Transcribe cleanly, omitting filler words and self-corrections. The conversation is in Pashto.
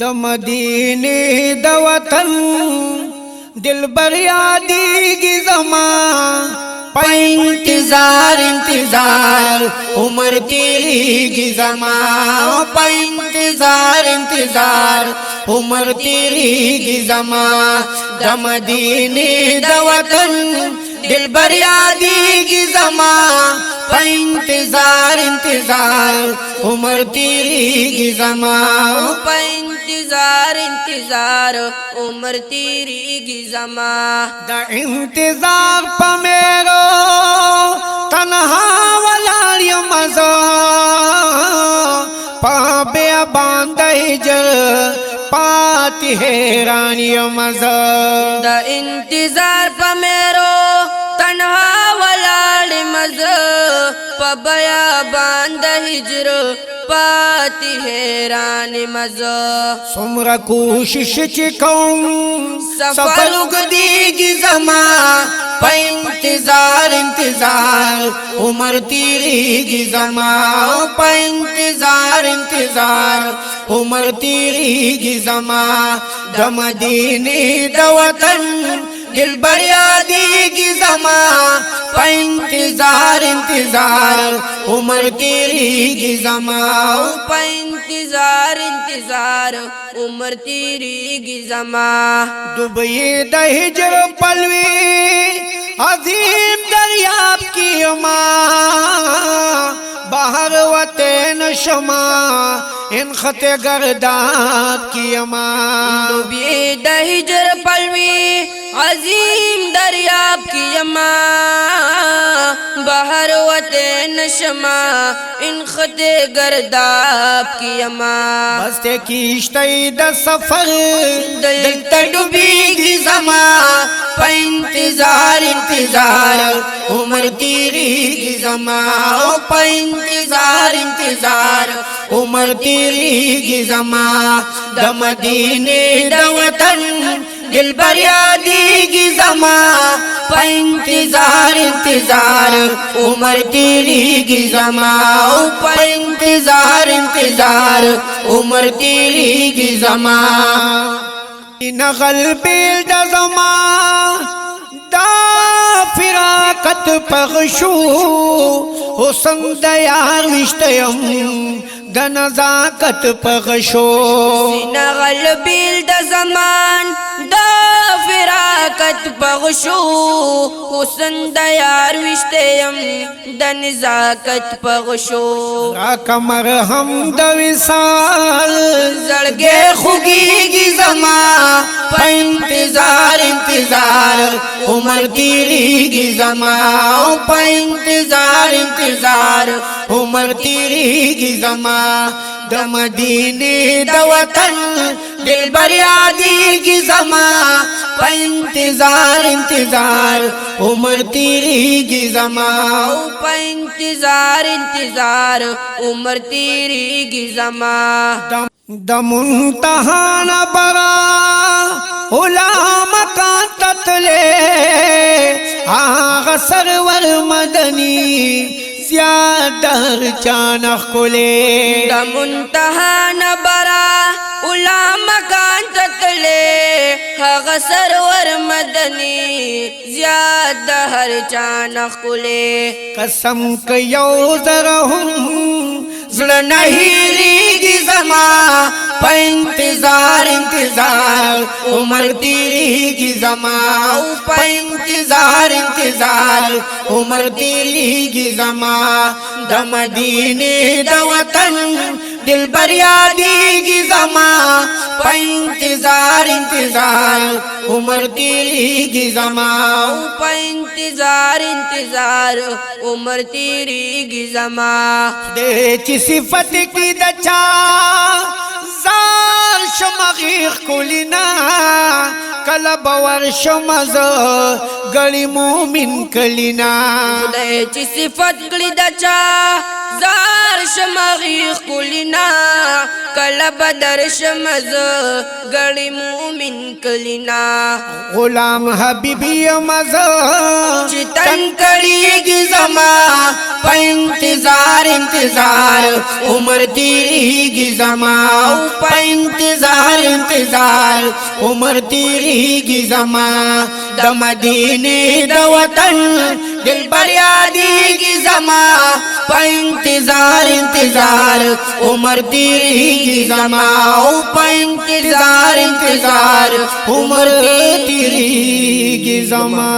د مدینه د وطن دلبر یادیږي زما په انتظار انتظار عمر تیریږي زما په انتظار عمر تیریږي زما د مدینه د وطن دلبر یادیږي زما په انتظار عمر تیریږي زما په انتظار عمر تیریږي زما د انتظار په میرو تنها ولاړ یم زه په بیابان د هجر پاتې حیران یم زه د انتظار په میرو تنها ولاړ یم زه په بیابان د هجر پاتی حیران مزه څومره کوشش چې کوم سفر وګدیږي زما په انتظار عمر تیریږي زما په انتظار عمر تیریږي زما د مدینه د وطن دلبر یادیږي زما په انتظار عمر تیریږي زما په انتظار عمر تیریږي زما دوبئی د هجر پلوي عظیم دریاب کی ما بہر وطن شما ان خط گرداب کی ما دوبئی د هجر پلوي عظیم دریاب کی ما بہر وطن شما ان خط گرداب کی ما بس تے کیشتای د سفر دلتا ڈوبیگی زما پا انتظار عمر تیریگی زما پا انتظار عمر تیریگی زما د مدینه د وطن دلبر یادیږي زما په انتظار عمر تیریږي زما په انتظار عمر تیریږي زما نغل بیل د زما دا فراقت پغشو حسن د یار وشتیم د نزاکت پغشو نغل بیل د زمان دا فراقت پغشو حسن د یار وشتیم د نزاکت پغشو راکا مرهم د وصال زړګي خوږیږي زما په انتظار عمر تیریږي زما په انتظار عمر تیریږي زما د مدینه د وطن دلبر یادیږي زما په انتظار عمر تیریږي زما په انتظار عمر تیریږي زما د منتهان برا علماء تتلے آغا سرور مدنی زیادر چانخ کلے د منتهان برا علماء تتلے هغه سرور مدنی زیاد هر چانخ کلے قسم کيو زرهم زړه نه هېرېږي زما په انتظار عمر تیریږي زما په انتظار عمر تیریږي زما د مدینه د وطن دلبر یادیږي زما په انتظار عمر تیریږي زما په انتظار عمر تیریږي زما دې چې صفت کی د چا زار شمغیخ کولینا کله باور شمز غړي مومن کلینا دې چې صفت کړي د چا زار شمغیخ کولینا کله بدر شمز غړي مومن کلینا غلام حبیبی مزه چې تن کړيږي زما په انتظار عمر تیریږي زما په انتظار انتظار عمر تیریږي زما د مدینه د وطن دل بر یادیږي زما په انتظار عمر تیریږي زما او په انتظار عمر تیریږي زما